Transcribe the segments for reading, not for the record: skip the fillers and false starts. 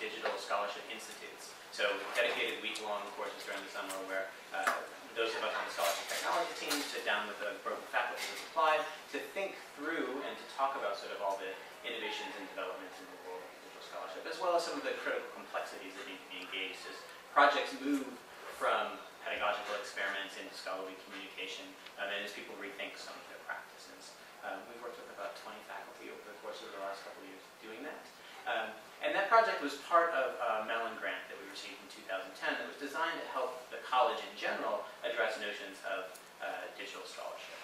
digital scholarship institutes. So dedicated week-long courses during the summer where those of us on the scholarship technology team sit down with a group of faculty who's applied to think through and to talk about sort of all the innovations and developments in the world of digital scholarship, as well as some of the critical complexities that need to be engaged as projects move from pedagogical experiments into scholarly communication, and as people rethink some of their practices. We've worked with about 20 faculty over the course of the last couple of years doing that. And that project was part of a Mellon grant that we received in 2010 that was designed to help the college in general address notions of digital scholarship.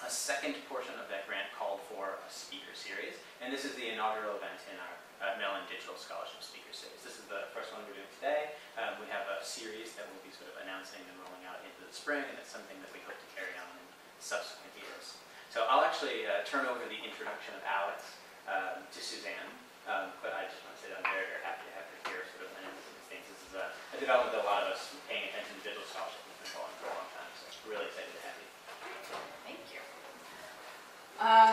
A second portion of that grant called for a speaker series, and this is the inaugural event in our Mellon Digital Scholarship Speaker Series. This is the first one we're doing today. We have a series that we'll be sort of announcing and rolling out into the spring, and it's something that we hope to carry on in subsequent years. So I'll actually turn over the introduction of Alex to Suzanne, but I just want to say that I'm very, very happy to have her here sort of learning these things. This is a development that a lot of us paying attention to digital scholarship has been following for a long time, so we're really excited to have you. Thank you.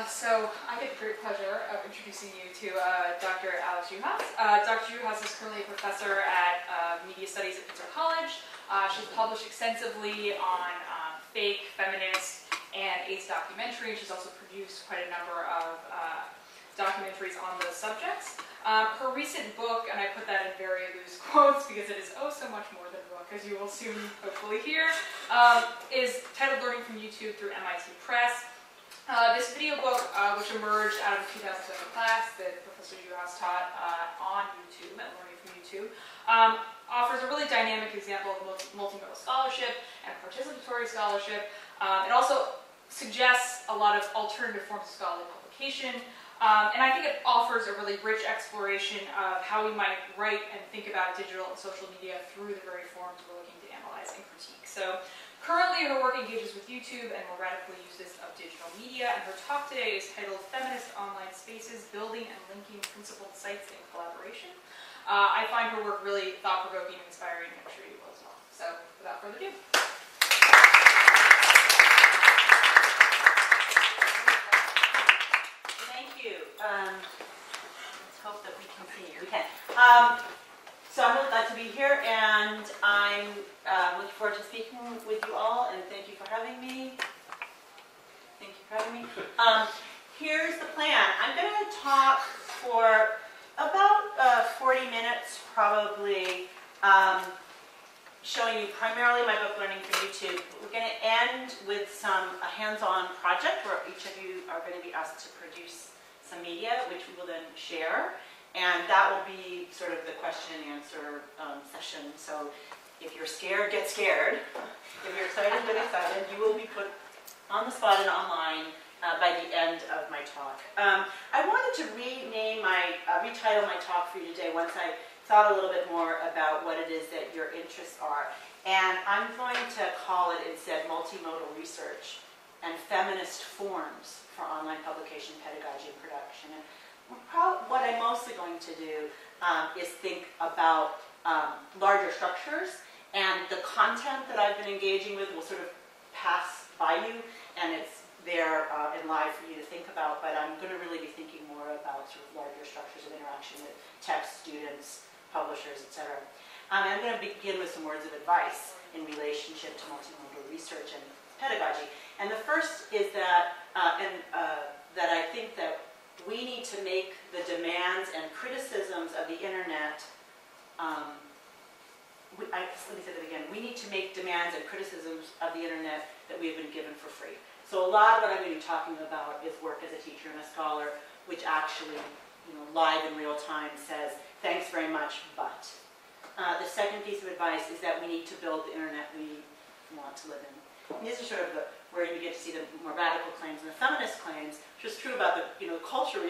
So I get the great pleasure of introducing you to Dr. Alex Juhasz. Dr. Juhasz is currently a professor at Media Studies at Pitzer College. She's published extensively on fake, feminist, and AIDS documentary. She's also produced quite a number of documentaries on those subjects. Her recent book, and I put that in very loose quotes because it is oh so much more than a book, as you will soon hopefully hear, is titled Learning from YouTube through MIT Press. This video book, which emerged out of the 2007 class that Professor Juhasz taught on YouTube and Learning from YouTube, offers a really dynamic example of multimodal scholarship and participatory scholarship. It also suggests a lot of alternative forms of scholarly publication, and I think it offers a really rich exploration of how we might write and think about digital and social media through the very forms we're looking to analyze and critique. So currently her work engages with YouTube and more radical uses of digital media, and her talk today is titled Feminist Online Spaces, Building and Linking Principled Sites in Collaboration. I find her work really thought-provoking and inspiring, and I'm sure you will as well. So without further ado. Let's hope that we can see you. We can. So I'm really glad to be here, and I'm looking forward to speaking with you all, and thank you for having me. Thank you for having me. Here's the plan. I'm going to talk for about 40 minutes, probably, showing you primarily my book, Learning from YouTube. We're going to end with a hands-on project where each of you are going to be asked to produce some media, which we will then share, and that will be sort of the question and answer session. So if you're scared, get scared. If you're excited, get excited. You will be put on the spot and online by the end of my talk. I wanted to retitle my talk for you today once I thought a little bit more about what it is that your interests are. And I'm going to call it instead multimodal research and feminist forms for online publication, pedagogy, and production. And what I'm mostly going to do is think about larger structures, and the content that I've been engaging with will sort of pass by you, and it's there in live for you to think about, but I'm going to really be thinking more about sort of larger structures of interaction with text, students, publishers, etc. I'm going to begin with some words of advice in relationship to multimodal research and pedagogy. And the first is that, that I think that we need to make the demands and criticisms of the internet, let me say that again, we need to make demands and criticisms of the internet that we have been given for free. So a lot of what I'm going to be talking about is work as a teacher and a scholar, which actually, live in real time says, thanks very much, but. The second piece of advice is that we need to build the internet we want to live in. And these are sort of where you get to see the more radical claims and the feminist claims, which is true about the culture.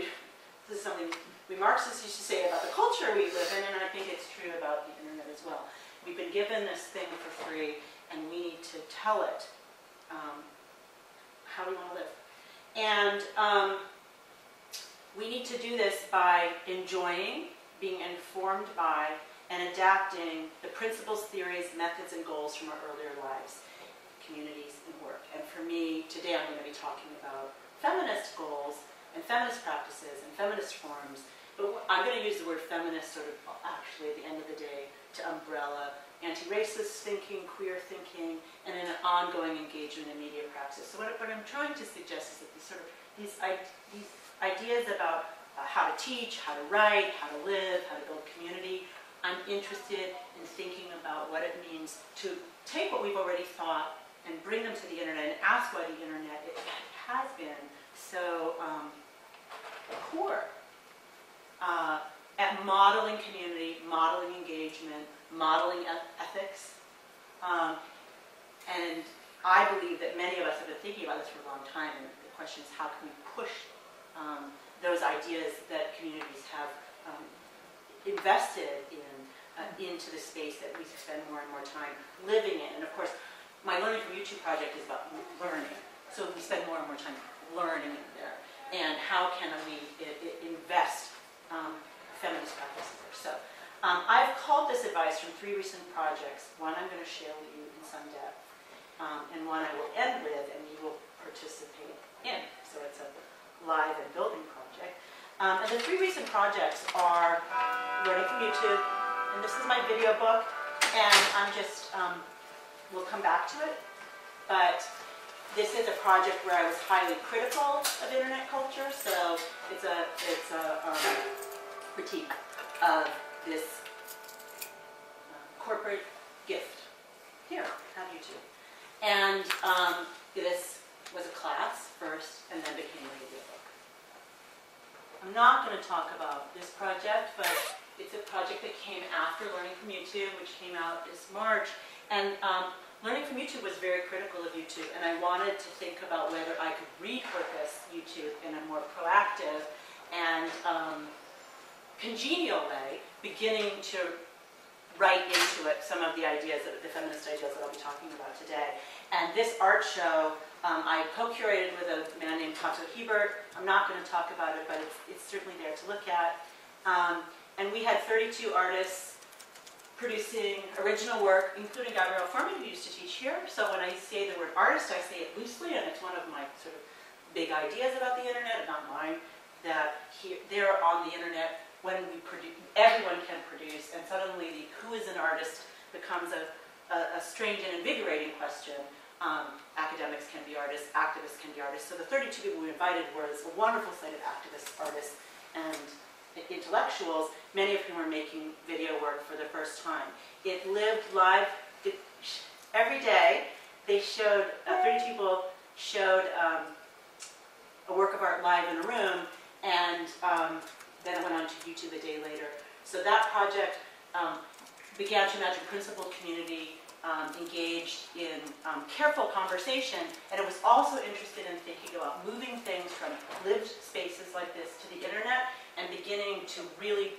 This is something we Marxists used to say about the culture we live in, and I think it's true about the internet as well. We've been given this thing for free, and we need to tell it how we want to live. And we need to do this by enjoying, being informed by, and adapting the principles, theories, methods, and goals from our earlier lives, communities, and work. And for me, today I'm going to be talking about feminist goals and feminist practices and feminist forms but I'm going to use the word feminist sort of actually at the end of the day to umbrella anti-racist thinking, queer thinking, and an ongoing engagement in media praxis. So what I'm trying to suggest is that these ideas about how to teach, how to write, how to live, how to build community, I'm interested in thinking about what it means to take what we've already thought and bring them to the internet and ask why the internet has been so poor at modeling community, modeling engagement, modeling ethics. And I believe that many of us have been thinking about this for a long time, and the question is how can we push those ideas that communities have invested in into the space that we spend more and more time living in. And of course, my Learning from YouTube project is about learning. So we spend more and more time learning in there. And how can we invest feminist practices there? So I've called this advice from 3 recent projects. One I'm going to share with you in some depth, and one I will end with and you will participate in. So it's a live and building project. And the 3 recent projects are Learning from YouTube, and this is my video book, and I'm just, we'll come back to it, but this is a project where I was highly critical of internet culture, so it's a critique of this corporate gift here on YouTube. And this was a class first, and then became a video book. I'm not going to talk about this project, but it's a project that came after Learning from YouTube, which came out this March. And Learning from YouTube was very critical of YouTube, and I wanted to think about whether I could repurpose YouTube in a more proactive and congenial way, beginning to write into it some of the ideas, the feminist ideas that I'll be talking about today. And this art show, I co-curated with a man named Tato Hebert. I'm not going to talk about it, but it's certainly there to look at. And we had 32 artists producing original work, including Gabrielle Forman, who used to teach here. So when I say the word artist, I say it loosely, and it's one of my sort of big ideas about the internet, not mine, that there on the internet, when we produce, everyone can produce, and suddenly the who is an artist becomes a strange and invigorating question. Academics can be artists, activists can be artists. So the 32 people we invited was a wonderful slate of activists, artists, and intellectuals, many of whom are making video work for the first time. It lived live. Every day, they showed, 30 people showed a work of art live in a room, and then it went on to YouTube a day later. So that project began to imagine principled community, engaged in careful conversation, and it was also interested in thinking about moving things from lived spaces like this to the internet and beginning to really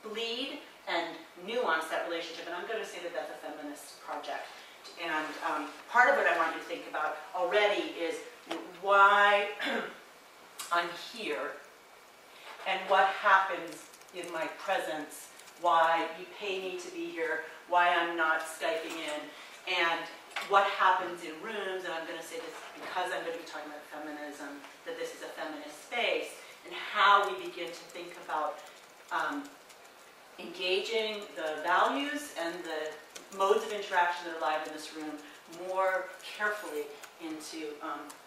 bleed and nuance that relationship. And I'm going to say that that's a feminist project. And part of what I want you to think about already is why I'm here and what happens in my presence, why you pay me to be here, why I'm not Skyping in, and what happens in rooms, and I'm going to say this because I'm going to be talking about feminism, that this is a feminist space, and how we begin to think about engaging the values and the modes of interaction that are live in this room more carefully into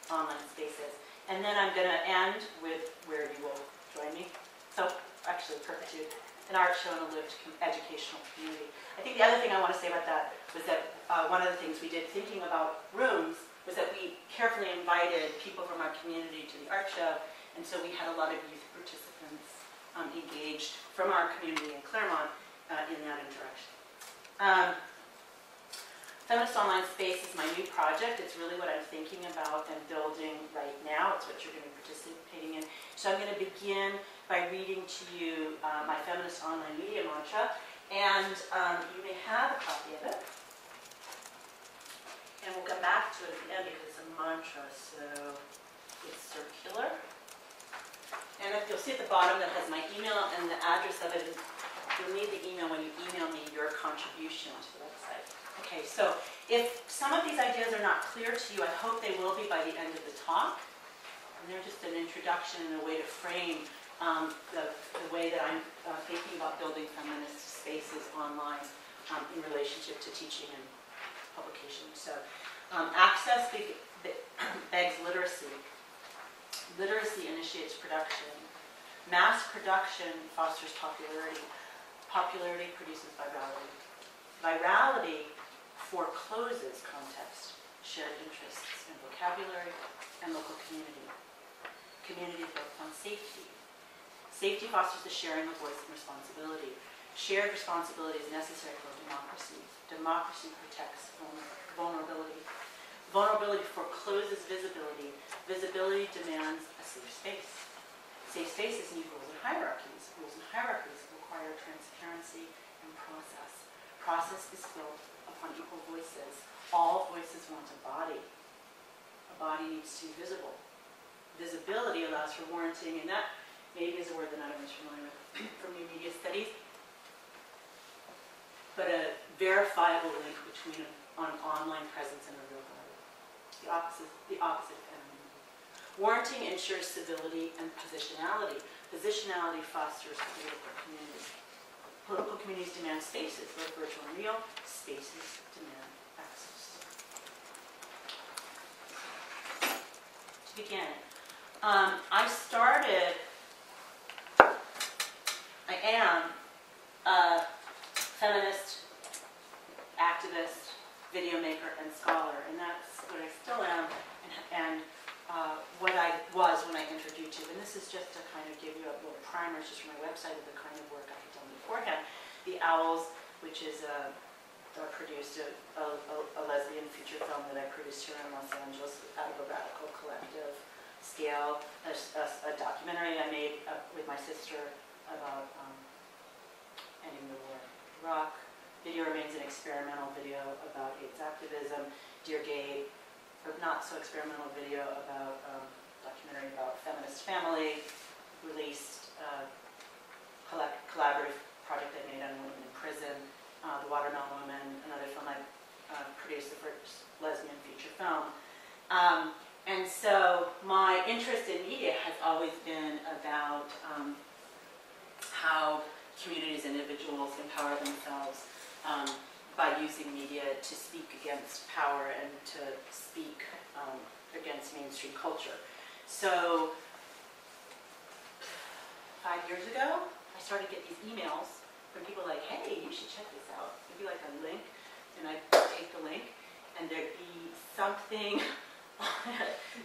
online spaces. And then I'm going to end with where you will join me. So, actually, perpetuate an art show and a lived educational community. I think the other thing I want to say about that was that one of the things we did thinking about rooms was that we carefully invited people from our community to the art show, and so we had a lot of youth participants engaged from our community in Claremont in that interaction. Feminist Online Space is my new project. It's really what I'm thinking about and building right now. It's what you're going to be participating in. So I'm going to begin by reading to you my Feminist Online Media Mantra, and you may have a copy of it. And we'll come back to it at the end because it's a mantra, so it's circular. And if you'll see at the bottom that has my email and the address of it, you'll need the email when you email me your contribution to the website. Okay, so if some of these ideas are not clear to you, I hope they will be by the end of the talk. And they're just an introduction and a way to frame the way that I'm thinking about building feminist spaces online in relationship to teaching and publication. So access begs literacy. Literacy initiates production. Mass production fosters popularity. Popularity produces virality. Virality forecloses context, shared interests and vocabulary, and local community. Community built on safety. Safety fosters the sharing of voice and responsibility. Shared responsibility is necessary for democracy. Democracy protects vulnerability. Vulnerability forecloses visibility. Visibility demands a safe space. Safe spaces need rules and hierarchies. Rules and hierarchies require transparency and process. Process is built upon equal voices. All voices want a body. A body needs to be visible. Visibility allows for warranting, and that maybe is a word that not everyone's familiar with from new media studies, but a verifiable link between an online presence and a real body. The opposite of anonymity. Warranting ensures civility and positionality. Positionality fosters political community. Political communities demand spaces, both virtual and real. Spaces demand access. To begin, I am a feminist, activist, video maker, and scholar, and that's what I still am, and what I was when I entered YouTube. And this is just to kind of give you a little primer, just from my website, of the kind of work I had done beforehand. The Owls, which is produced a lesbian feature film that I produced here in Los Angeles out of a radical collective scale, a documentary I made with my sister about ending the war in Iraq. Video Remains an experimental video about AIDS activism. Dear Gay, a not so experimental video about documentary about feminist family, released collaborative project I made on women in prison, The Watermelon Woman, another film I produced, the first lesbian feature film. And so my interest in media has always been about how communities and individuals empower themselves by using media to speak against power and to speak against mainstream culture. So 5 years ago, I started to get these emails from people like, hey, you should check this out. It'd be like a link, and I'd take the link, and there'd be something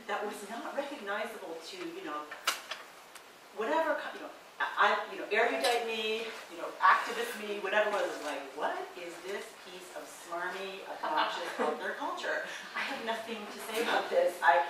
that was not recognizable to, whatever, erudite me, activist me, whatever it was, like, what is this piece of smarmy, obnoxious other culture? I have nothing to say about this. I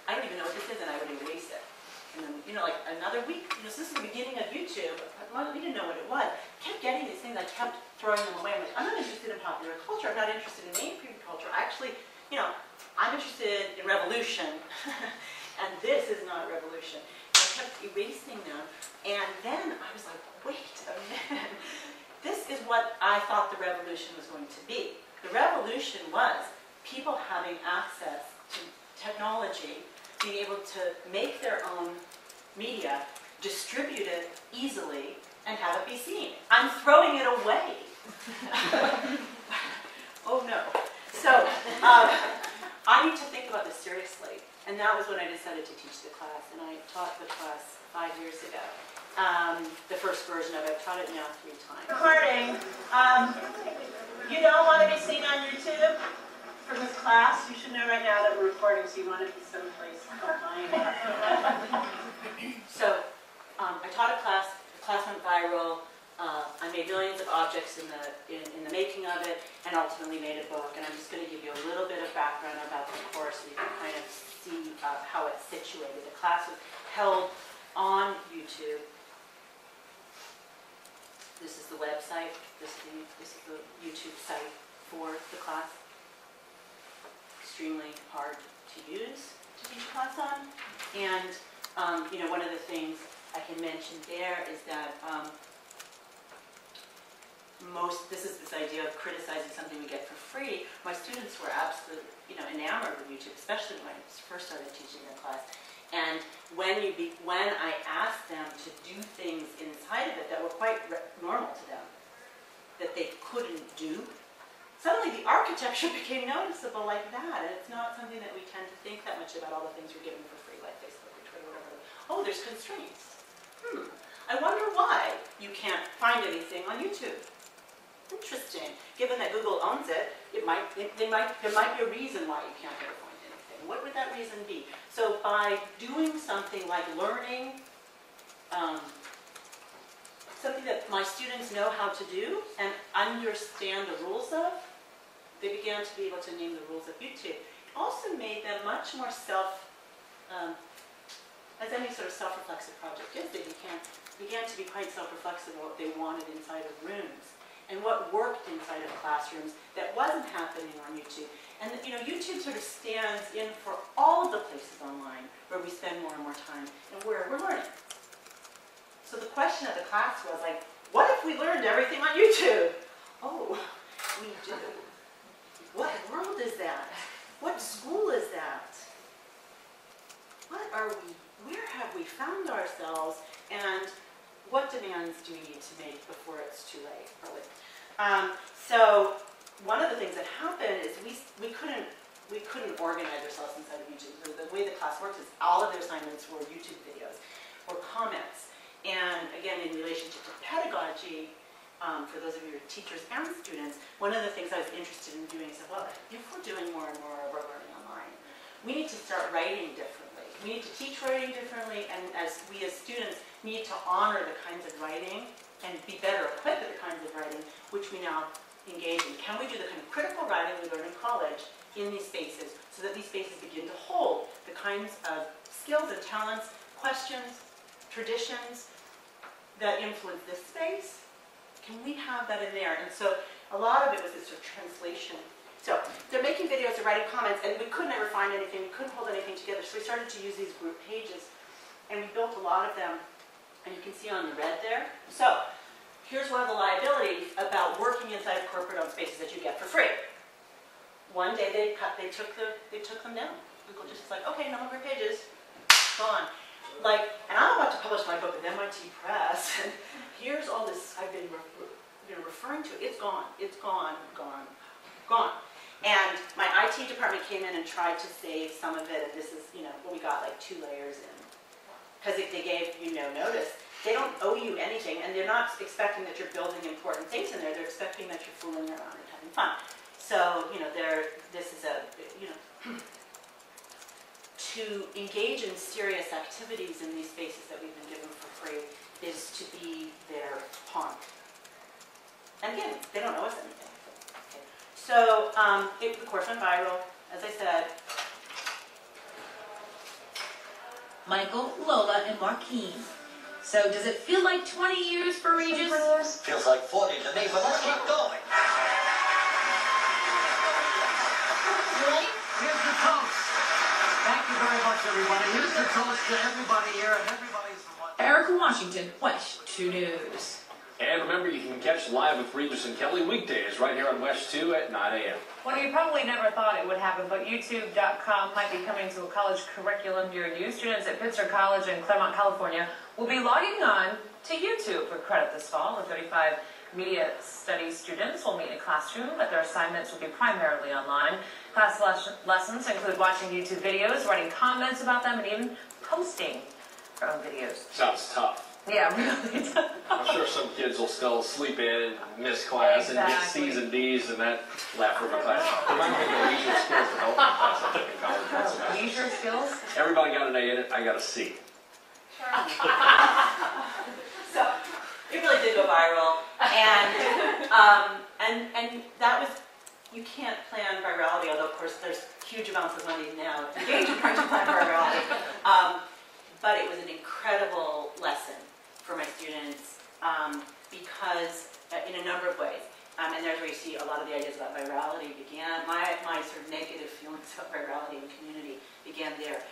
don't even know what this is, and I would erase it. And then, like another week, so this is the beginning of YouTube. We didn't know what it was. I kept getting these things. I kept throwing them away. I'm like, I'm not interested in popular culture. I'm not interested in mainstream culture. Actually, I'm interested in revolution. And this is not revolution. I kept erasing them. And then I was like, wait a minute. This is what I thought the revolution was going to be. The revolution was people having access to technology, being able to make their own media, distribute it easily, and have it be seen. I'm throwing it away. Oh no. So I need to think about this seriously. And that was when I decided to teach the class. And I taught the class 5 years ago. The first version of it. I've taught it now 3 times. Recording. You don't want to be seen on YouTube for this class. You should know right now that we're recording, so you want to be someplace behind. So I taught a class. The class went viral. I made millions of objects in the making of it, and ultimately made a book. And I'm just going to give you a little bit of background about the course, so you can kind of see how it's situated. The class was held on YouTube. This is the website. This is the YouTube site for the class. Extremely hard to use to teach a class on. And one of the things I can mention there is that this is this idea of criticizing something we get for free. My students were absolutely enamored with YouTube, especially when I first started teaching their class. And when I asked them to do things inside of it that were quite normal to them, that they couldn't do, suddenly the architecture became noticeable like that. And it's not something that we tend to think that much about, all the things we're given for free, like Facebook or Twitter or whatever. Oh, there's constraints. I wonder why you can't find anything on YouTube. Interesting. Given that Google owns it, there might be a reason why you can't ever find anything. What would that reason be? So by doing something like learning, something that my students know how to do and understand the rules of, they began to be able to name the rules of YouTube. It also made them much more as any sort of self-reflexive project is, they began to be quite self-reflexive about what they wanted inside of rooms and what worked inside of classrooms that wasn't happening on YouTube. And YouTube sort of stands in for all of the places online where we spend more and more time and where we're learning. So the question of the class was like, what if we learned everything on YouTube? Oh, we do. What world is that? What school is that? What are we? Where have we found ourselves, and what demands do we need to make before it's too late, really? So one of the things that happened is we couldn't organize ourselves inside of YouTube. The way the class works is all of their assignments were YouTube videos or comments. And again, in relationship to pedagogy, for those of you who are teachers and students, one of the things I was interested in doing is, well, if we're doing more and more of our learning online, we need to start writing differently. We need to teach writing differently, and as we as students need to honor the kinds of writing and be better equipped with the kinds of writing which we now engage in. Can we do the kind of critical writing we learn in college in these spaces so that these spaces begin to hold the kinds of skills and talents, questions, traditions that influence this space? Can we have that in there? And so a lot of it was this sort of translation. So they're making videos, they're writing comments, and we could never find anything, we couldn't hold anything together, so we started to use these group pages, and we built a lot of them, and you can see on the red there. So here's one of the liabilities about working inside of corporate-owned spaces that you get for free. One day they took them down. Google just was like, okay, no more group pages, gone. And I'm about to publish my book with MIT Press, and here's all this I've been referring to. It's gone. It's gone, gone, gone. And my IT department came in and tried to save some of it, and this is, well, we got like 2 layers in. Because if they gave you no notice, they don't owe you anything, and they're not expecting that you're building important things in there. They're expecting that you're fooling around and having fun. So, this is to engage in serious activities in these spaces that we've been given for free is to be their pawn. And again, they don't owe us anything. Okay. So the course went viral, as I said. Michael, Lola, and Marquine. So does it feel like 20 years for Regis? Feels like 40 to me, but let's keep going. Really? Here's the toast. Thank you very much, everybody. Here's the toast to everybody here, and everybody's the one. Erica Washington, WESH 2 News. And remember, you can catch Live with Regis and Kelly weekdays right here on WESH 2 at 9 a.m. Well, you probably never thought it would happen, but YouTube.com might be coming to a college curriculum near you. Students at Pitzer College in Claremont, California will be logging on to YouTube for credit this fall. The 35 media studies students will meet in a classroom, but their assignments will be primarily online. Class lessons include watching YouTube videos, writing comments about them, and even posting their own videos. Sounds tough. Yeah, really. I'm sure some kids will still sleep in, miss class, and get C's and D's in that leftover class. Remind me of the leisure skills development class I took in college. Leisure skills? Everybody got an A in it. I got a C. So it really did go viral, and that was, you can't plan virality, although of course there's huge amounts of money now engaged in trying to plan virality. But it was an incredible lesson for my students because in a number of ways. And there's where you see a lot of the ideas about virality began. My sort of negative feelings about virality and community began there.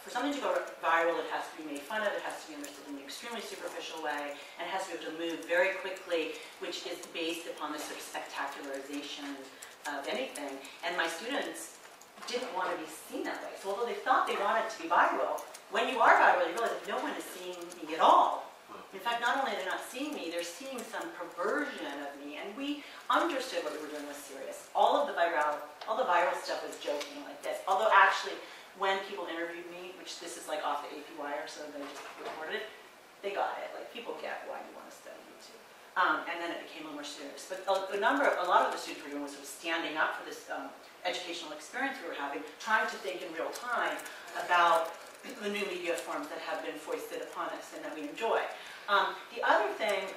For something to go viral, it has to be made fun of, it has to be understood in an extremely superficial way, and it has to be able to move very quickly, which is based upon this sort of spectacularization of anything. And my students didn't want to be seen that way. So although they thought they wanted to be viral, when you are viral, you realize that no one is seeing me at all. In fact, not only are they not seeing me, they're seeing some perversion of me. And we understood what we were doing was serious. All the viral stuff was joking like this. Although actually, when people interviewed me, which this is like off the AP Wire, so they just reported it, they got it. Like, people get why you want to study YouTube. And then it became a little more serious. But a lot of the students were doing was sort of standing up for this educational experience we were having, trying to think in real time about the new media forms that have been foisted upon us and that we enjoy. The other thing,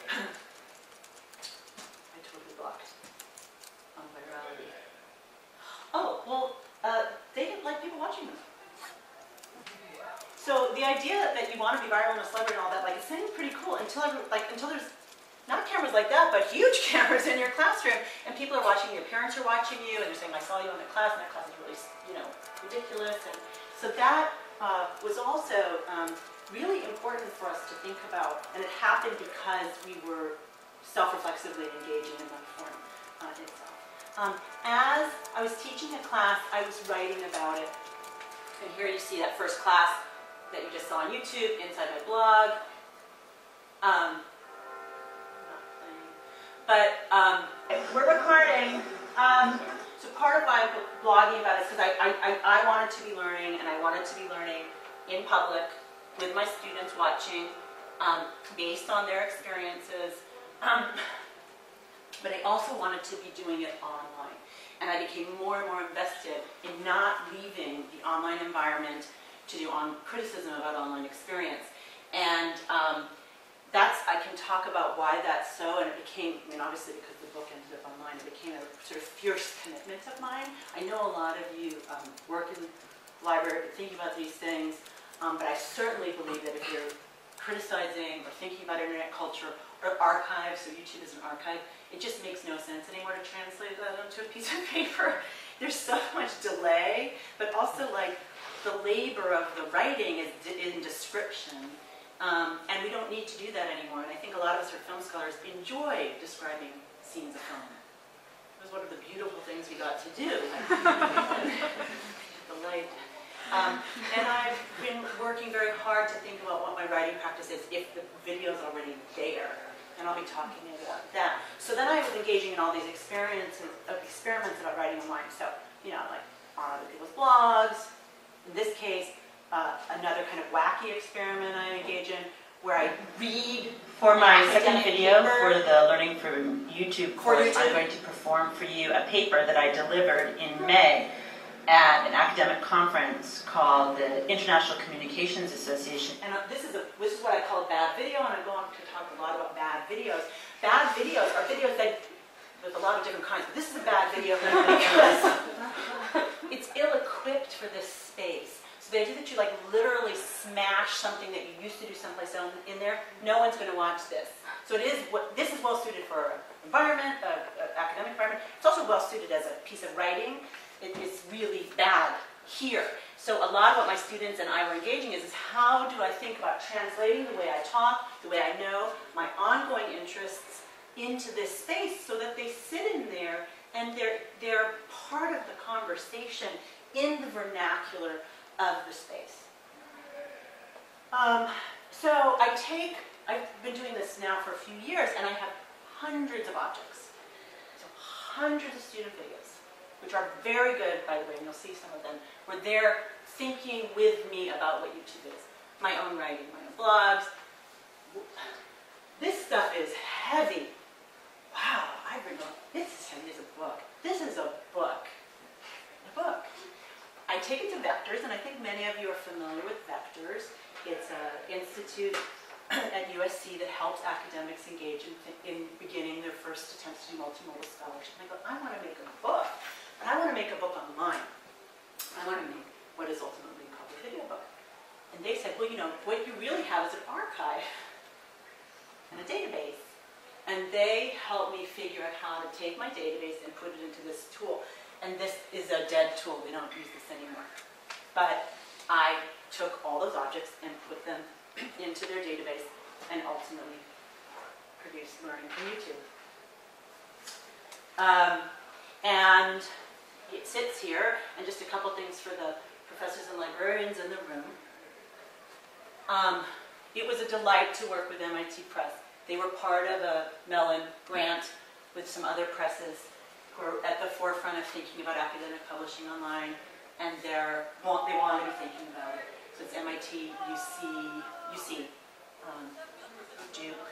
I totally blocked on virality. Oh, well, they didn't like people watching them. So the idea that you want to be viral and a celebrity and all that, like, it sounds pretty cool until there's not cameras like that, but huge cameras in your classroom, and people are watching you, your parents are watching you, and you're saying, I saw you in that class, and that class is really, ridiculous. And so that was also really important for us to think about, and it happened because we were self-reflexively engaging in that form itself. As I was teaching a class, I was writing about it, and here you see that first class that you just saw on YouTube, inside my blog. We're recording. So part of why I'm blogging about it is because I wanted to be learning, and I wanted to be learning in public with my students watching, based on their experiences. But I also wanted to be doing it online. And I became more and more invested in not leaving the online environment to do criticism about online experience. And I can talk about why that's so, and it became, obviously because the book ended up online, it became a sort of fierce commitment of mine. I know a lot of you work in the library, thinking about these things, but I certainly believe that if you're criticizing or thinking about internet culture or archives, so YouTube is an archive, it just makes no sense anymore to translate that onto a piece of paper. There's so much delay, but also like the labor of the writing is in description. And we don't need to do that anymore. And I think a lot of us who are film scholars enjoy describing scenes of film. It was one of the beautiful things we got to do. The light. And I've been working very hard to think about what my writing practice is if the video's already there. And I'll be talking about that. So then I was engaging in all these experiments about writing online. So, like on other people's blogs. In this case, another kind of wacky experiment I engage in, where I read for my second video paper. for the Learning from YouTube course. I'm going to perform for you a paper that I delivered in May at an academic conference called the International Communications Association. And this is what I call a bad video, and I'm going to talk a lot about bad videos. Bad videos are videos that, there's a lot of different kinds, but this is a bad video because it's ill-equipped for this space. So the idea that you like literally smash something that you used to do someplace else in there, no one's going to watch this. So this is well suited for an environment, an academic environment. It's also well suited as a piece of writing. It's really bad here. So a lot of what my students and I were engaging is how do I think about translating the way I talk, the way I know, my ongoing interests into this space so that they sit in there and they're part of the conversation in the vernacular of the space. So I've been doing this now for a few years, and I have hundreds of objects. So hundreds of student videos, which are very good, by the way, and you'll see some of them, where they're thinking with me about what YouTube is. My own writing, my own blogs. This stuff is heavy. Wow, I've written this is heavy as a book. This is a book. A book. I take it to Vectors, and I think many of you are familiar with Vectors. It's an institute at USC that helps academics engage in beginning their first attempts to do multimodal scholarship. And I go, I want to make a book, but I want to make a book online. I want to make what is ultimately called a video book. And they said, well, what you really have is an archive and a database. And they helped me figure out how to take my database and put it into this tool. And this is a dead tool. We don't use this anymore. But I took all those objects and put them into their database and ultimately produced Learning from YouTube. And it sits here. And just a couple things for the professors and librarians in the room. It was a delight to work with MIT Press. They were part of a Mellon grant with some other presses who are at the forefront of thinking about academic publishing online, and they want to be thinking about it. So it's MIT, UC, Duke,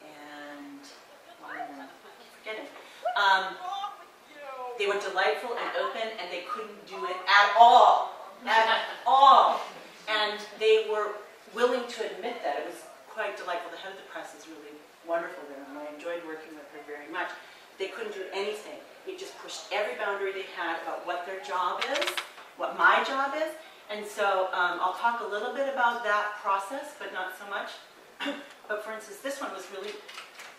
and one more, I keep forgetting. They were delightful and open, and they couldn't do it at all. And they were willing to admit that. It was quite delightful. The head of the press is really wonderful there, and I enjoyed working with her very much. They couldn't do anything. They just pushed every boundary they had about what their job is, what my job is. And so I'll talk a little bit about that process, but not so much. But for instance, this one was really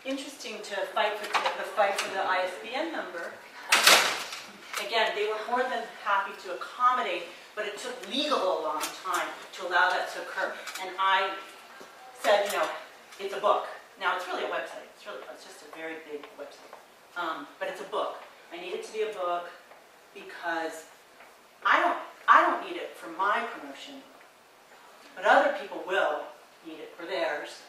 interesting to fight for the ISBN number. Again, they were more than happy to accommodate, but it took legally a long time to allow that to occur. And I said, it's a book. Now, it's really a website. It's just a very big website. But it's a book. I need it to be a book because I don't need it for my promotion, but other people will need it for theirs.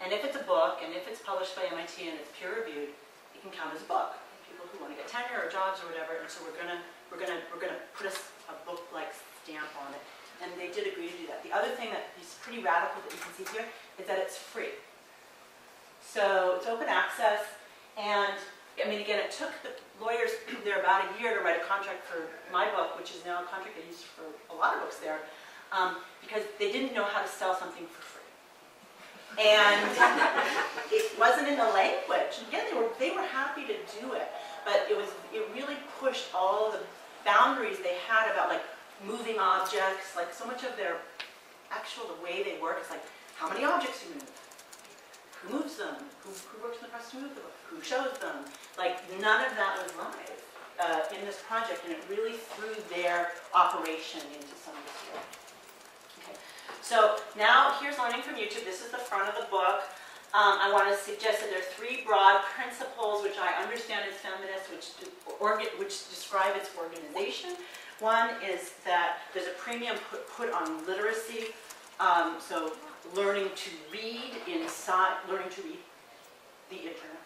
And if it's a book, and if it's published by MIT and it's peer-reviewed, it can count as a book. People who want to get tenure or jobs or whatever, and so we're gonna put a book-like stamp on it. And they did agree to do that. The other thing that is pretty radical that you can see here is that it's free. So it's open access, and I mean, again, it took the lawyers there about a year to write a contract for my book, which is now a contract they use for a lot of books there, because they didn't know how to sell something for free. And it wasn't in the language. Again, they were happy to do it, but it really pushed all the boundaries they had about like moving objects. Like so much of their the way they work is like how many objects you move, who moves them, who works in the press to move them, who shows them. Like none of that was live in this project, and it really threw their operation into some disarray. So now here's learning from YouTube. This is the front of the book. I want to suggest that there are three broad principles which I understand as feminist, which describe its organization. One is that there's a premium put on literacy, so learning to read the internet,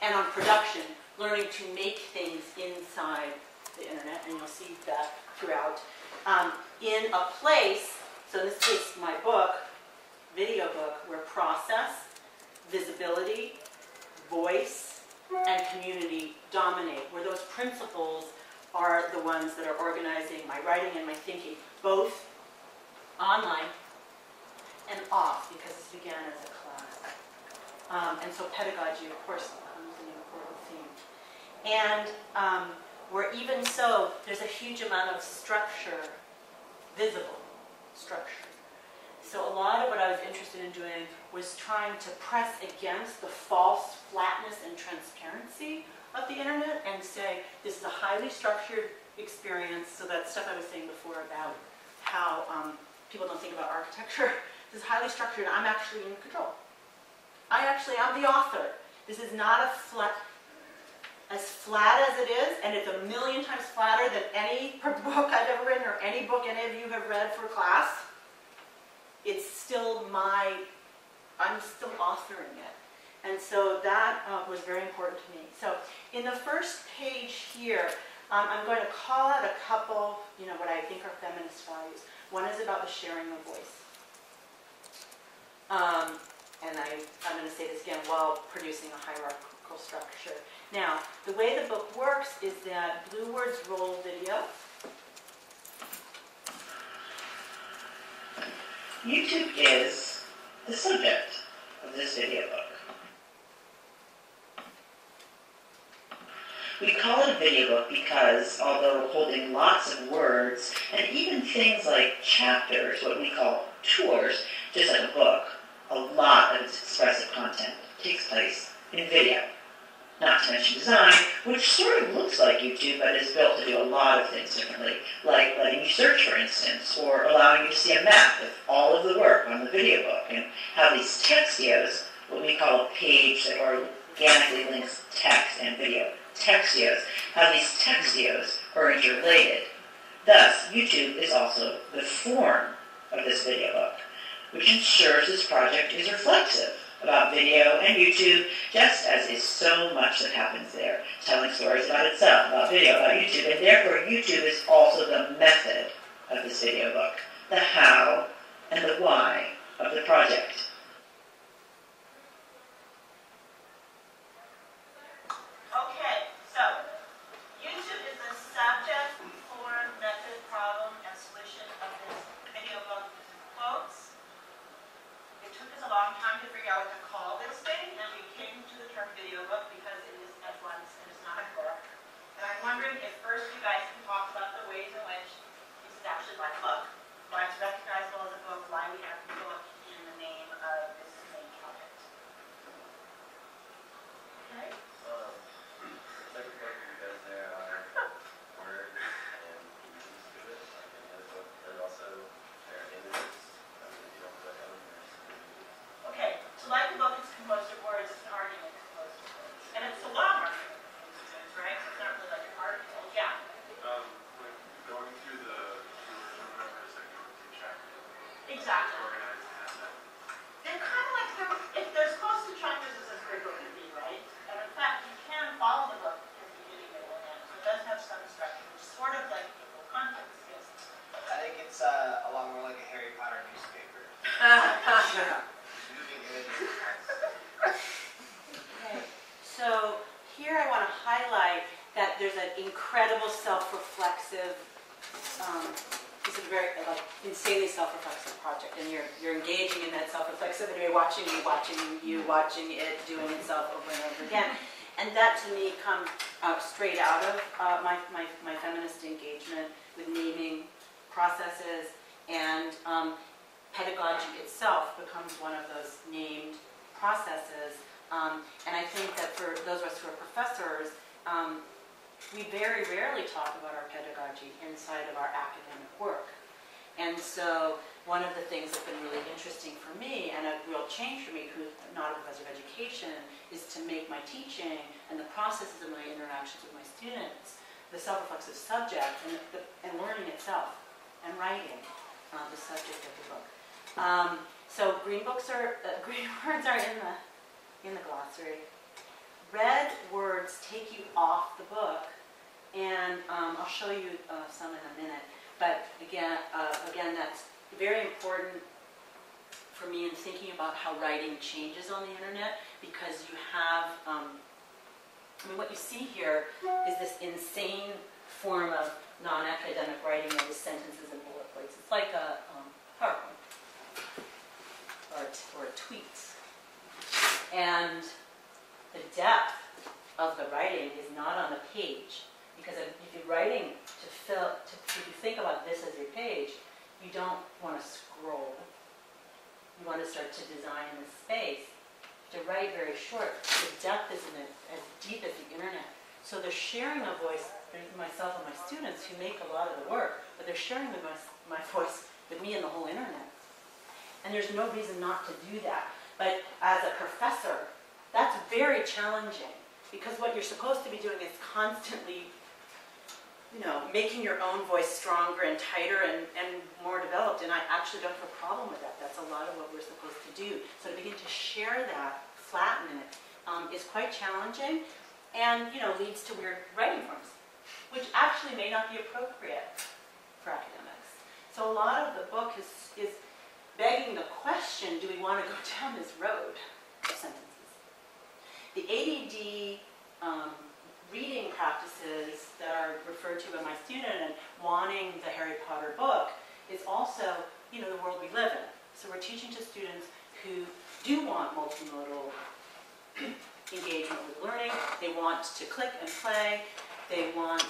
and on production, learning to make things inside the internet, and you'll see that throughout. In a place, so in this case, my book, video book, where process, visibility, voice, and community dominate, where those principles are the ones that are organizing my writing and my thinking, both online and off, because this began as a class. And so pedagogy, of course, becomes an important theme. And where even so, there's a huge amount of structure, visible structure. So a lot of what I was interested in doing was trying to press against the false flatness and transparency of the internet and say, this is a highly structured experience. So that stuff I was saying before about how people don't think about architecture. This is highly structured. I'm actually in control. I'm the author. This is not as flat as it is, and it's a million times flatter than any book I've ever written or any book any of you have read for class. It's still I'm still authoring it. And so that was very important to me. So in the first page here, I'm going to call out a couple, what I think are feminist values. One is about the sharing of voice. And I'm going to say this again while producing a hierarchical structure. Now, the way the book works is that Blue Words roll video. YouTube is the subject of this video book. We call it a video book because, although holding lots of words, and even things like chapters, what we call tours, just like a book, a lot of its expressive content takes place in video. Not to mention design, which sort of looks like YouTube, but is built to do a lot of things differently, like letting you search, for instance, or allowing you to see a map with all of the work on the video book, and have these textios, what we call a page that organically links text and video. Textios, how these textios are interrelated. Thus, YouTube is also the form of this video book. which ensures this project is reflexive about video and YouTube, just as is so much that happens there, telling stories about itself, about video, about YouTube, and therefore YouTube is also the method of this video book, the how and the why of the project. Okay, so YouTube is the subject, form, method, problem, and solution of this video book using quotes. It took us a long time to figure out what to call this thing, and we came to the term video book because it is at once and it's not a book. And I'm wondering if first you guys can talk about the ways in which this is actually like a book, why it's recognizable as a book, why we have the book in the name of this main project. Okay. It's like a book because there are words and pieces to it, like any other book, and also there are images. You don't put elements. Okay, so like the book is composed of words, it's an argument composed of words. And it's a long argument composed of words, right? So it's not really like an article. Yeah. Like going through the numbers that go into chapters. Exactly. Organized and have that. They're kind of like, if there's close to chapters as a great book would be, right? And in fact, you can follow the book as the beginning, middle, and end. So it does have some structure, which is sort of like the full context. Yes. I think it's a lot more like a Harry Potter newspaper. Moving images. Okay, so here I want to highlight that there's an incredible self-reflexive, it's a very insanely self-reflexive project, and you're engaging in that self-reflexivity. You're watching watching it doing itself over and over again, and that to me comes straight out of my feminist engagement with naming processes, and pedagogy itself becomes one of those named processes. And I think that for those of us who are professors, we very rarely talk about our pedagogy inside of our academic work. And so one of the things that's been really interesting for me, and a real change for me, who's not a professor of education, is to make my teaching and the processes of my interactions with my students the self-reflexive subject and learning itself and writing the subject of the book. So green words are in the glossary. Red words take you off the book, and I'll show you some in a minute. But again, that's very important for me in thinking about how writing changes on the internet, because you have, what you see here is this insane form of non-academic writing of the sentences and bullet points. It's like a PowerPoint or a tweet. And the depth of the writing is not on the page, because if you're writing if you think about this as your page, you don't want to scroll. You want to start to design the space. To write very short, the depth isn't as deep as the internet. So the sharing of voice, there's myself and my students who make a lot of the work, but they're sharing my voice with me and the whole internet. And there's no reason not to do that. But as a professor, that's very challenging, because what you're supposed to be doing is constantly, making your own voice stronger and tighter and more developed. And I actually don't have a problem with that. That's a lot of what we're supposed to do. So to begin to share that, flatten it, is quite challenging, and leads to weird writing forms, which actually may not be appropriate for academics. So a lot of the book is begging the question, do we want to go down this road of sentences? The ADD reading practices that are referred to by my student and wanting the Harry Potter book is also, the world we live in. So we're teaching to students who do want multimodal engagement with learning. They want to click and play. They want,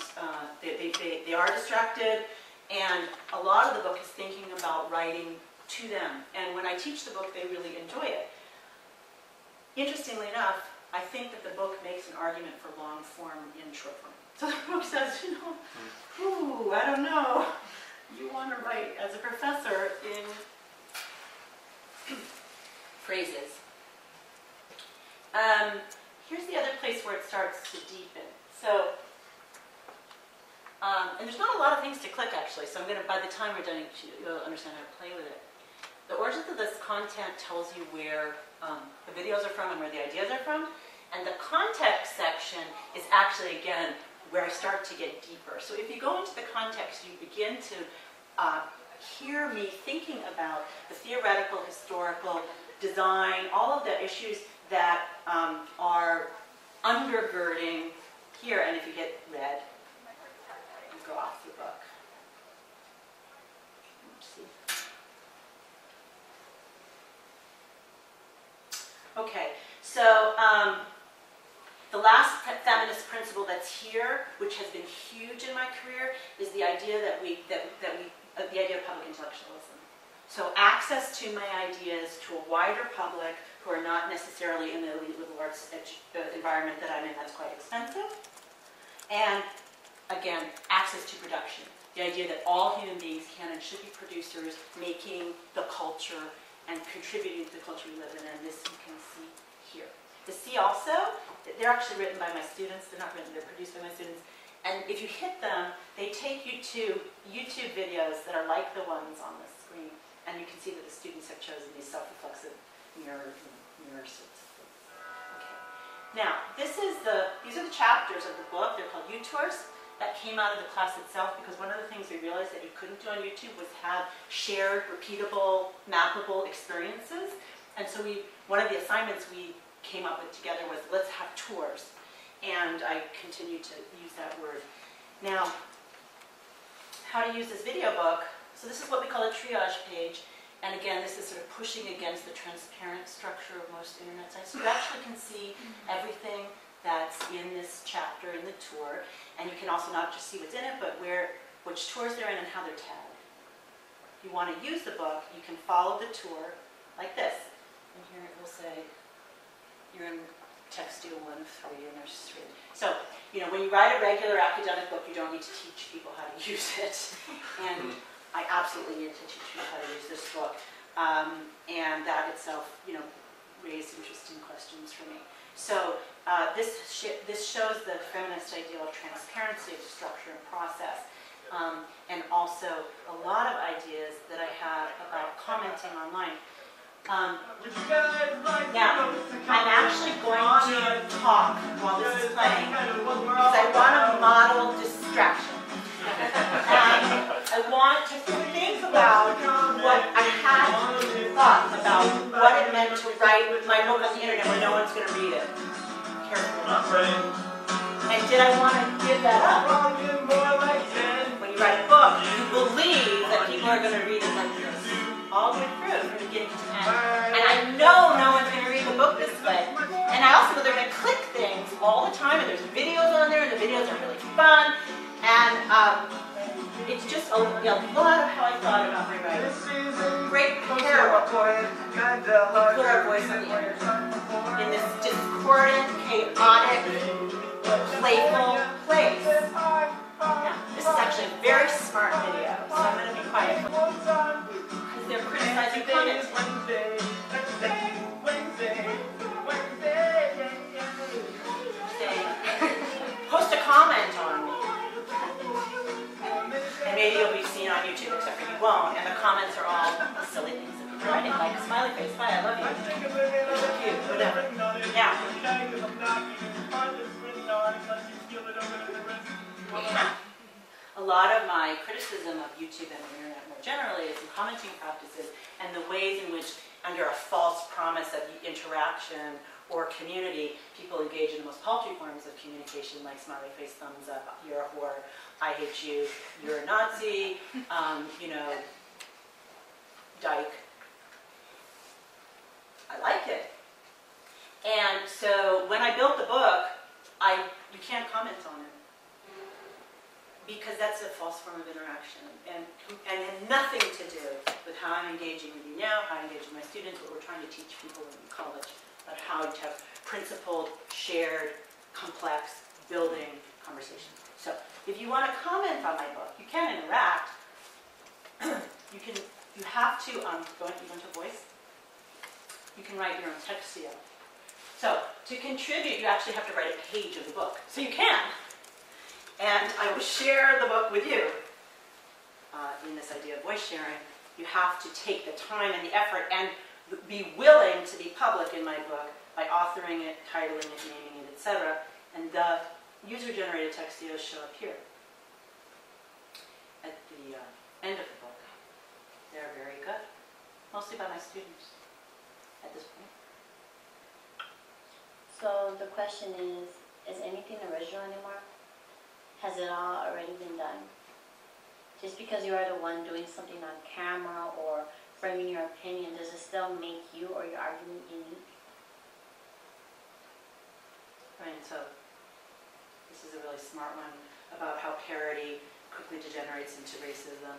they are distracted. And a lot of the book is thinking about writing to them. And when I teach the book, they really enjoy it. Interestingly enough, I think that the book makes an argument for long form in short form. So the book says, I don't know. You want to write as a professor in phrases. Here's the other place where it starts to deepen. So, and there's not a lot of things to click actually, so by the time we're done, you'll understand how to play with it. the origins of this content tells you where the videos are from and where the ideas are from. And the context section is actually, again, where I start to get deeper. So if you go into the context, you begin to hear me thinking about the theoretical, historical, design, all of the issues that are undergirding here. And if you get red, you go off the book. Let's see. Okay, so the last feminist principle that's here, which has been huge in my career, is the idea the idea of public intellectualism. So access to my ideas to a wider public who are not necessarily in the elite liberal arts environment that I'm in. That's quite expensive. And again, access to production. The idea that all human beings can and should be producers, making the culture and contributing to the culture we live in. And this you can see here. The C also, they're actually written by my students. They're not written, they're produced by my students. And if you hit them, they take you to YouTube videos that are like the ones on the screen. And you can see that the students have chosen these self-reflexive mirrors and mirror sorts of things. Okay. Now, these are the chapters of the book. They're called U-Tours. That came out of the class itself because one of the things we realized that you couldn't do on YouTube was have shared, repeatable, mappable experiences. And so one of the assignments we came up with together was, let's have tours. And I continue to use that word. Now, how to use this video book. So this is what we call a triage page. And again, this is sort of pushing against the transparent structure of most internet sites. So you actually can see everything that's in this chapter in the tour. And you can also not just see what's in it, but which tours they're in and how they're tagged. If you want to use the book, you can follow the tour like this. And here it will say, you're in Textile 1 of 3, and there's 3. So, when you write a regular academic book, you don't need to teach people how to use it. And I absolutely need to teach people how to use this book. And that itself, raised interesting questions for me. So this shows the feminist ideal of transparency of structure and process. And also a lot of ideas that I have about commenting online. Now, I'm actually going to talk while this is playing because I want to model distraction. And I want to think about what I had thought about what it meant to write my book on the internet when no one's going to read it carefully. And did I want to give that up? When you write a book, you believe that people are going to read it like this. All the way through, from beginning to end. And I know no one's going to read the book this way. And I also know they're going to click things all the time, and there's videos on there, and the videos are really fun. And it's just a lot of how I thought about my writing. Great parable. We put our voice on the internet in this discordant, chaotic, playful place. Now, this is actually a very smart video, so I'm going to be quiet. They're criticizing comments. Saying, post a comment on me. And maybe you'll be seen on YouTube, except for you won't. And the comments are all silly things that people are writing, like smiley face, hi, I love you. Cute, whatever. Now. A lot of my criticism of YouTube and the internet more generally is in commenting practices and the ways in which, under a false promise of interaction or community, people engage in the most paltry forms of communication, like smiley face, thumbs up, you're a whore, I hate you, you're a Nazi, dyke. I like it. And so when I built the book, you can't comment on it. Because that's a false form of interaction and had nothing to do with how I'm engaging with you now, how I engage with my students, what we're trying to teach people in college about how to have principled, shared, complex, building conversations. So if you want to comment on my book, you can interact. You have to, go into voice. You can write your own text here. So to contribute, you actually have to write a page of the book. So you can. And I will share the book with you in this idea of voice sharing. You have to take the time and the effort and be willing to be public in my book by authoring it, titling it, naming it, etc. And the user-generated textios show up here at the end of the book. They're very good, mostly by my students at this point. So the question is anything original anymore? Has it all already been done? Just because you are the one doing something on camera or framing your opinion, does it still make you or your argument unique? Right, so this is a really smart one about how parody quickly degenerates into racism.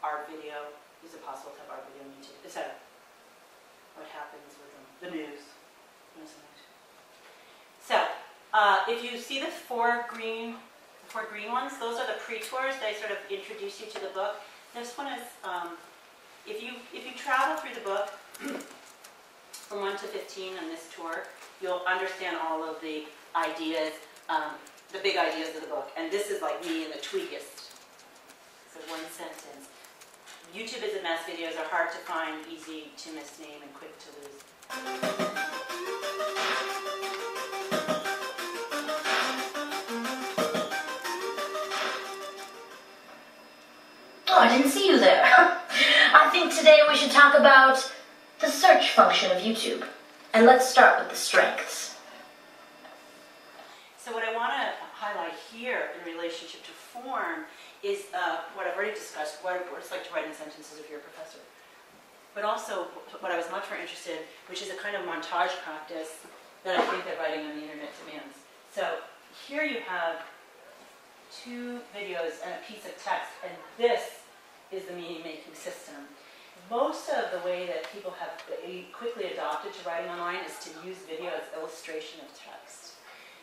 Our video, is it possible to have our video on YouTube, etc. What happens with them? The news. So, if you see the four green ones, those are the pre-tours. They sort of introduce you to the book. This one is, if you travel through the book from 1 to 15 on this tour, you'll understand all of the ideas, the big ideas of the book. And this is like me in the tweakest. So one sentence. YouTube is a mess. Videos are hard to find, easy to misname, and quick to lose. Oh, I didn't see you there. I think today we should talk about the search function of YouTube. And let's start with the strengths. So what I want to highlight here in relationship to form is what I've already discussed, what it's like to write in sentences if you're a professor. But also what I was much more interested in, which is a kind of montage practice that I think that writing on the internet demands. So here you have 2 videos and a piece of text, and this is the meaning-making system. Most of the way that people have quickly adopted to writing online is to use video as illustration of text.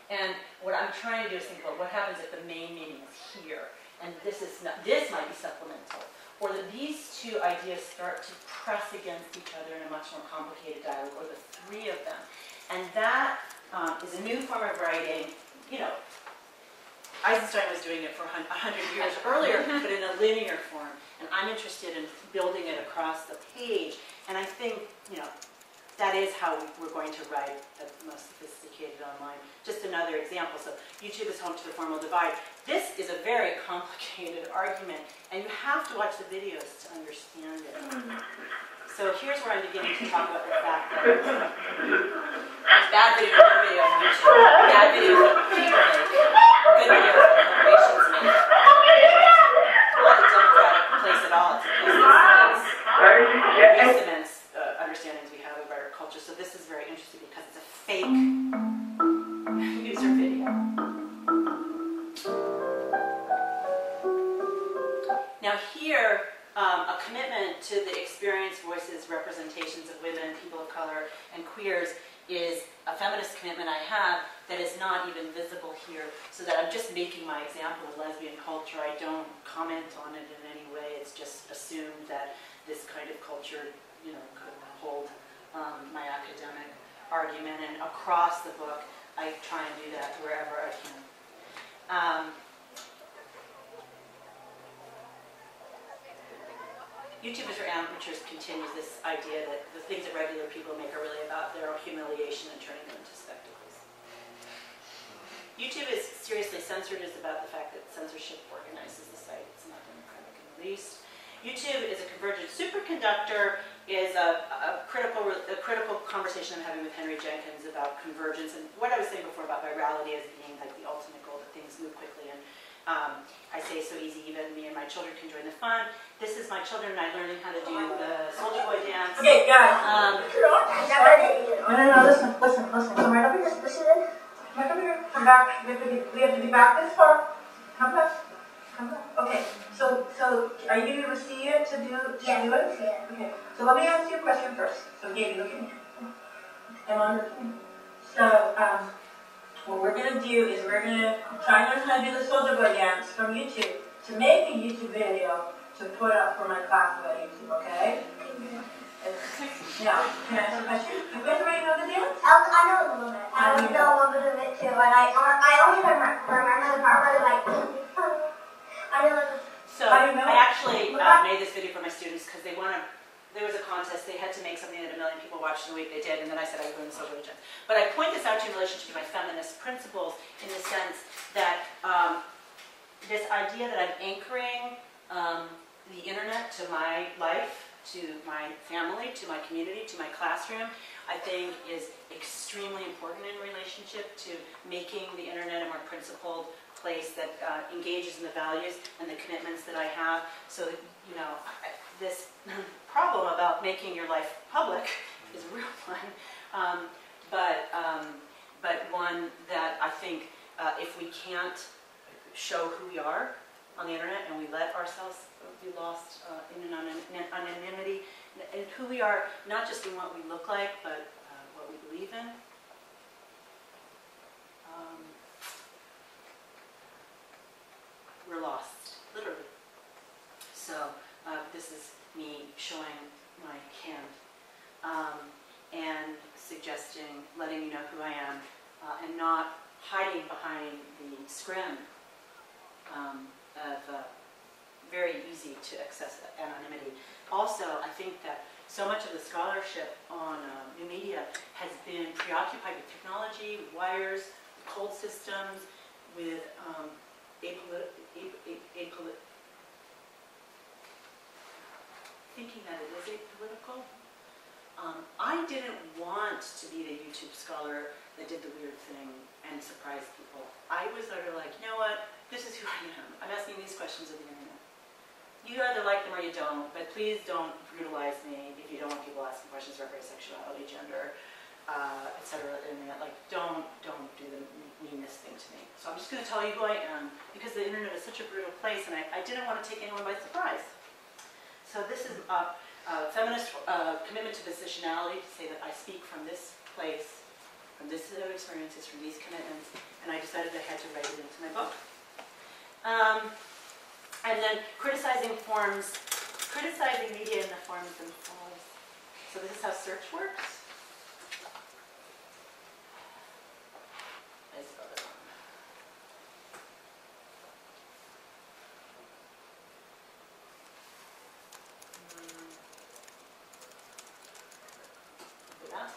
And what I'm trying to do is think about what happens if the main meaning is here, and this might be supplemental, or that these 2 ideas start to press against each other in a much more complicated dialogue, or the 3 of them. And that is a new form of writing. You know, Eisenstein was doing it for 100 years earlier, but in a linear form. And I'm interested in building it across the page. And I think, you know, that is how we're going to write the most sophisticated online. Just another example. So YouTube is home to the formal divide. This is a very complicated argument, and you have to watch the videos to understand it. So here's where I'm beginning to talk about the fact that there's bad videos on YouTube, bad videos that people make, good videos that corporations make. Not a democratic place at all. It's a place that cements understandings we have of our culture. So this is very interesting because it's a fake user video. Now here, a commitment to the experience, voices, representations of women, people of color, and queers is a feminist commitment I have that is not even visible here, so that I'm just making my example of lesbian culture. I don't comment on it in any way. It's just assumed that this kind of culture, you know, could hold my academic argument, and across the book, I try and do that wherever I can. YouTubers for amateurs continues this idea that the things that regular people make are really about their humiliation and turning them into spectacles. YouTube is seriously censored is about the fact that censorship organizes the site. It's not democratic in the least. YouTube is a convergent superconductor, is a critical conversation I'm having with Henry Jenkins about convergence, and what I was saying before about virality as being like the ultimate goal, that things move quickly. And I say so easy, even me and my children can join the fun. This is my children and I learning how to do the Soldier Boy dance. Okay, guys. No, listen. Come right over here. Listen in. Come over here. Come back. We have to be back this far. Come back. Okay. So are you able to see it to do it? Yeah. Okay. So let me ask you a question first. So Gaby, look at me. Am I looking? So what we're going to do is we're going to try and learn how to do the Soldier Boy dance from YouTube to make a YouTube video to put up for my class about YouTube, okay? Now, can I ask a question? You guys already know the dance? I know a little bit. I know a little bit of it too, and I only remember the part where like, I know. So I actually actually made this video for my students because they want to. There was a contest. They had to make something that 1 million people watched in a week. They did, and then I said I would go into social religion. But I point this out to you in relation to my feminist principles, in the sense that this idea that I'm anchoring the internet to my life, to my family, to my community, to my classroom, I think is extremely important in relationship to making the internet a more principled place that engages in the values and the commitments that I have. So, you know, this problem about making your life public is a real one, but one that I think if we can't show who we are on the internet and we let ourselves be lost in an anonymity, and who we are, not just in what we look like, but what we believe in. We're lost, literally. So this is me showing my hand and suggesting, letting you know who I am, and not hiding behind the scrim of very easy to access anonymity. Also, I think that so much of the scholarship on new media has been preoccupied with technology, with wires, with cold systems, with thinking that it is apolitical. I didn't want to be the YouTube scholar that did the weird thing and surprised people. I was sort of like, you know what, this is who I am. I'm asking these questions of the internet. You either like them or you don't, but please don't brutalize me if you don't want people asking questions about race, sexuality, gender, etc. Like, don't do the meanest thing to me. So I'm just going to tell you who I am, because the internet is such a brutal place, and I didn't want to take anyone by surprise. So this is a feminist commitment to positionality, to say that I speak from this place, from this set of experiences, from these commitments, and I decided I had to write it into my book. And then criticizing media in the forms themselves. So this is how search works. I spelled it wrong. Do that.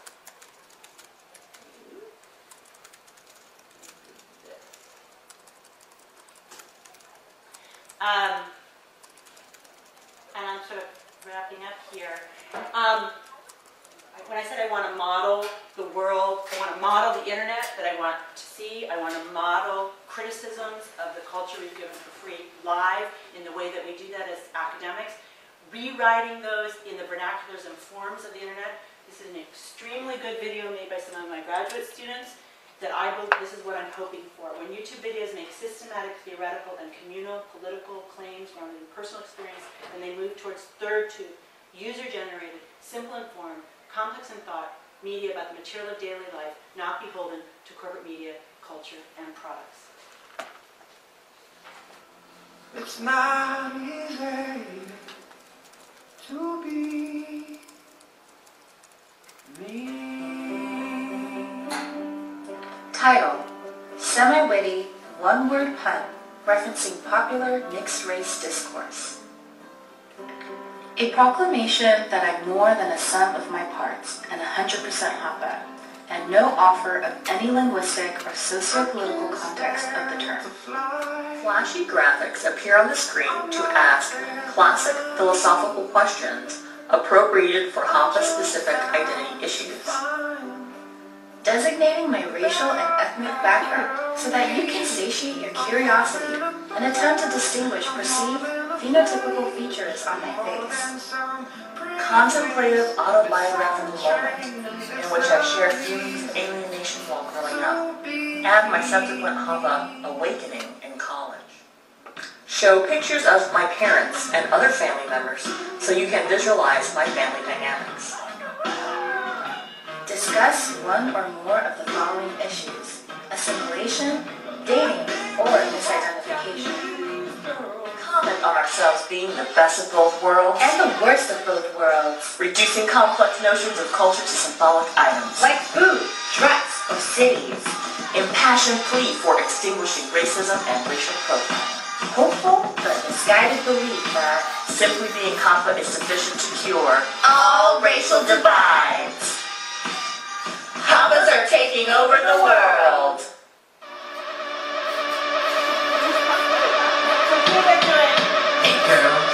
And I'm sort of wrapping up here. When I said I want to model the world, I want to model the internet that I want to see. I want to model criticisms of the culture we've given for free live in the way that we do that as academics, rewriting those in the vernaculars and forms of the internet. This is an extremely good video made by some of my graduate students that I believe this is what I'm hoping for. When YouTube videos make systematic, theoretical, and communal political claims grounded in personal experience, and they move towards third to user-generated, simple in form, complex in thought, media about the material of daily life, not beholden to corporate media, culture, and products. It's not easy to be me. Title: Semi-witty, one-word pun referencing popular mixed-race discourse. A proclamation that I'm more than a sum of my parts and 100% Hapa, and no offer of any linguistic or socio-political context of the term. Flashy graphics appear on the screen to ask classic philosophical questions appropriated for Hapa-specific identity issues. Designating my racial and ethnic background so that you can satiate your curiosity and attempt to distinguish perceived phenotypical features on my face. Contemplative autobiographical moment in which I share feelings of alienation while growing up, and my subsequent Hapa awakening in college. Show pictures of my parents and other family members so you can visualize my family dynamics. Discuss one or more of the following issues: assimilation, dating, or misidentification. Comment on ourselves being the best of both worlds and the worst of both worlds, reducing complex notions of culture to symbolic items like food, dress, or cities. Impassioned plea for extinguishing racism and racial profiling. hopeful but misguided belief that simply being Kappa is sufficient to cure all racial divides. Kappas are taking over the world. Hey girls.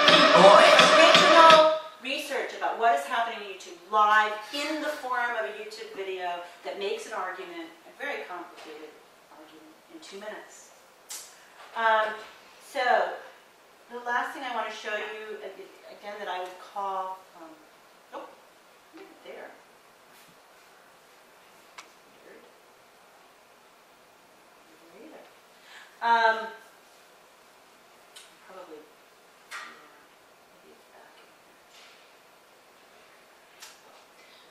Hey boys. Original research about what is happening on YouTube live in the form of a YouTube video that makes an argument, a very complicated argument, in 2 minutes. So, the last thing I want to show you, again, that I would call, there. Weird. Either. Probably, maybe it's back in here.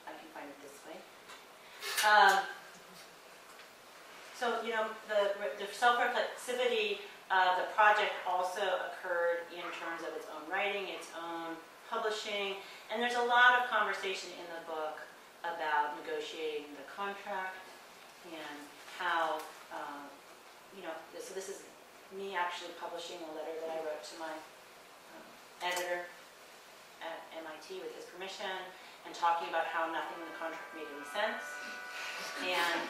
I can find it this way. So, you know, the self-reflexivity of the project also occurred in terms of its own writing, its own publishing, and there's a lot of conversation in the book about negotiating the contract and how, you know, so this is me actually publishing a letter that I wrote to my editor at MIT with his permission and talking about how nothing in the contract made any sense. And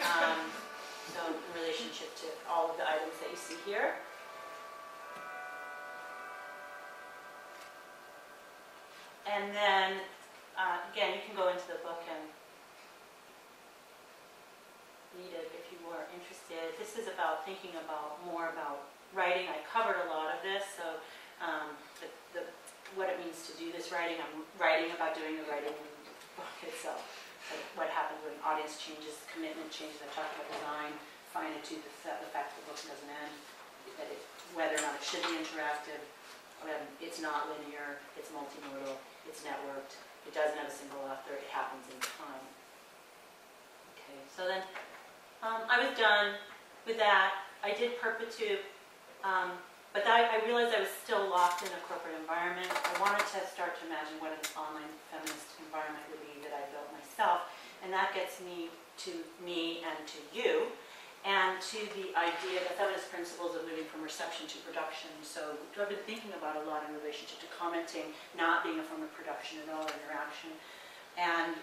so in relationship to all of the items that you see here. And then, again, you can go into the book and read it if you were interested. This is about thinking about more about writing. I covered a lot of this, so what it means to do this writing. I'm writing about doing the writing in the book itself. Like what happens when audience changes, commitment changes. I talked about design, finitude, the fact that the book doesn't end, that whether or not it should be interactive. It's not linear, it's multimodal, it's networked, it doesn't have a single author, it happens in time. Okay, so then I was done with that. I did Perpetude, but I realized I was still locked in a corporate environment. I wanted to start to imagine what an online feminist environment would be that I built myself, and that gets me to me and to you, and to the idea, the feminist principles of moving from reception to production. So I've been thinking about a lot in relationship to commenting not being a form of production at all, or interaction, and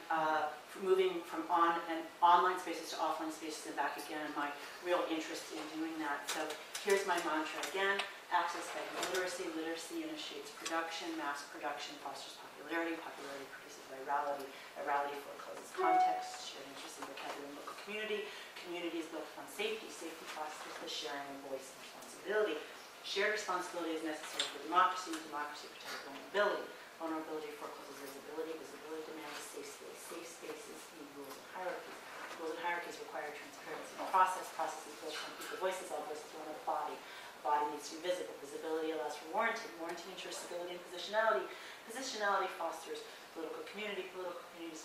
moving from online spaces to offline spaces and back again, my real interest in doing that. So here's my mantra again: access by literacy, literacy initiates production, mass production fosters popularity, popularity produces virality, virality forecloses context, shared interest in vocabulary and local community, community is built on safety, safety fosters the sharing of voice and responsibility. Shared responsibility is necessary for democracy, democracy protects vulnerability, vulnerability forecloses visibility, visibility demands a safe space, safe spaces need rules and hierarchies, rules and hierarchies require transparency and process, processes built on equal voices, all voices are on a body, body needs to be visible, visibility allows for warranting, warranting ensures stability and positionality, positionality fosters political communities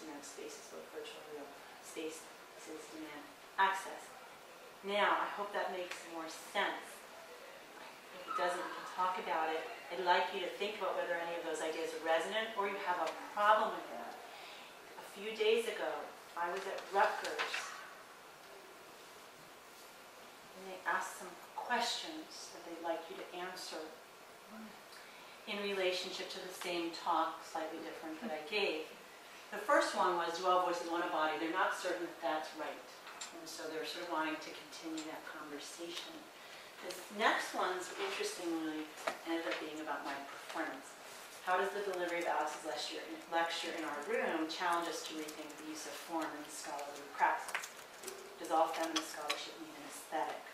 demand spaces, both virtual and real, spaces demand access. Now, I hope that makes more sense. If it doesn't, we can talk about it. I'd like you to think about whether any of those ideas are resonant or you have a problem with that. A few days ago, I was at Rutgers, and they asked some questions that they'd like you to answer in relationship to the same talk, slightly different, that I gave. The first one was, do all voices want a body? They're not certain that that's right. And so they're sort of wanting to continue that conversation. The next one's, interestingly, ended up being about my performance. How does the delivery of Alex's lecture in our room challenge us to rethink the use of form in scholarly praxis? Does all feminist scholarship need an aesthetic?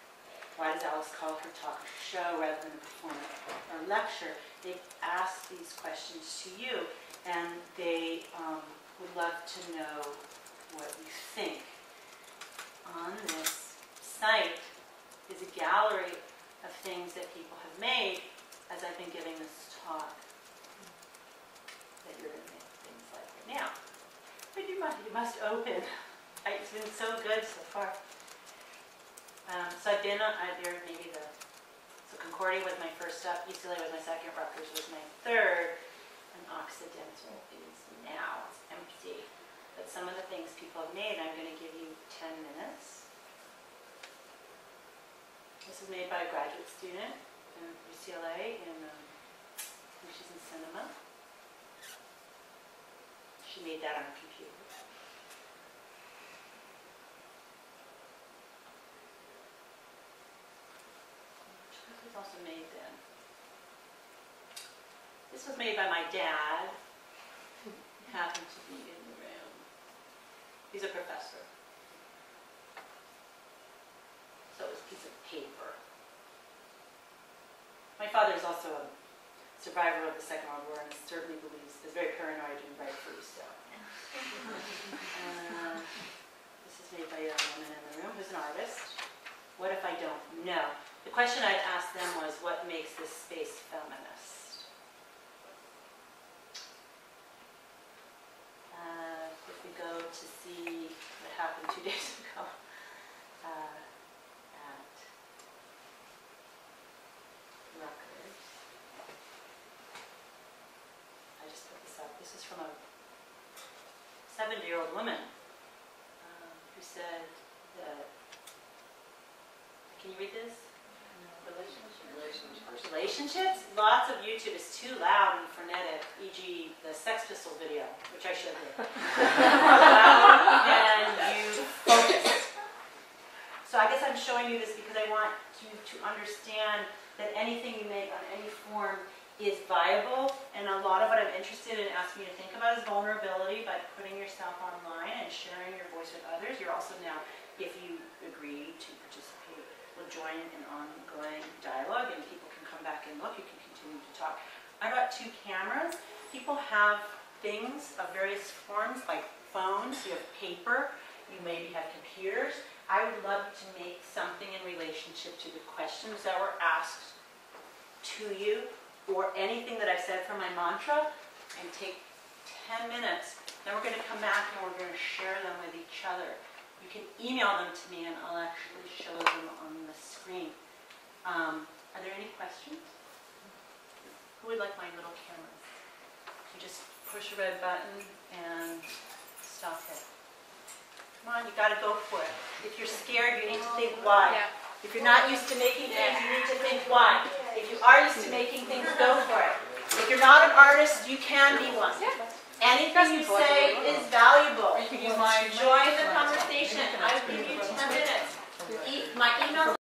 Why does Alex call her talk a show rather than a performance or lecture? They've asked these questions to you, and they would love to know what you think. On this site is a gallery of things that people have made as I've been giving this talk that you're going to make things like right now. But you must open. It's been so good so far. So I've been on, so Concordia was my first stop, UCLA was my second, Rutgers was my third, and Occidental is now, it's empty. But some of the things people have made, I'm going to give you 10 minutes. This was made by a graduate student in UCLA, and I think she's in cinema. She made that on a computer. This was also made then. This was made by my dad, who happened to be in the room. He's a professor. So it was a piece of paper. My father is also a survivor of the Second World War and certainly believes, is very paranoid and right free still. This is made by a young woman in the room who's an artist. What if I don't know? The question I'd asked them was, what makes this space feminist? If we go to see what happened 2 days ago at Rutgers. I just put this up. This is from a 70-year-old woman who said that, can you read this? Relationships? Lots of YouTube is too loud and frenetic, e.g. the Sex Pistol video, which I showed you. And you focus. So I guess I'm showing you this because I want you to understand that anything you make on any form is viable, and a lot of what I'm interested in asking you to think about is vulnerability by putting yourself online and sharing your voice with others. You're also now, if you agree to participate, will join an ongoing dialogue, and people can come back and look. You can continue to talk. I brought 2 cameras. People have things of various forms, like phones. You have paper. You maybe have computers. I would love to make something in relationship to the questions that were asked to you, or anything that I said for my mantra, and take 10 minutes. Then we're going to come back and we're going to share them with each other. You can email them to me and I'll actually show them on the screen. Are there any questions? Who would like my little cameras? You just push a red button and stop it. Come on, you got to go for it. If you're scared, you need to think why. Yeah. If you're not used to making things, you need to think why. If you are used to making things, go for it. If you're not an artist, you can be one. Anything you say is valuable. You join the conversation. I'll give you 10 minutes. My email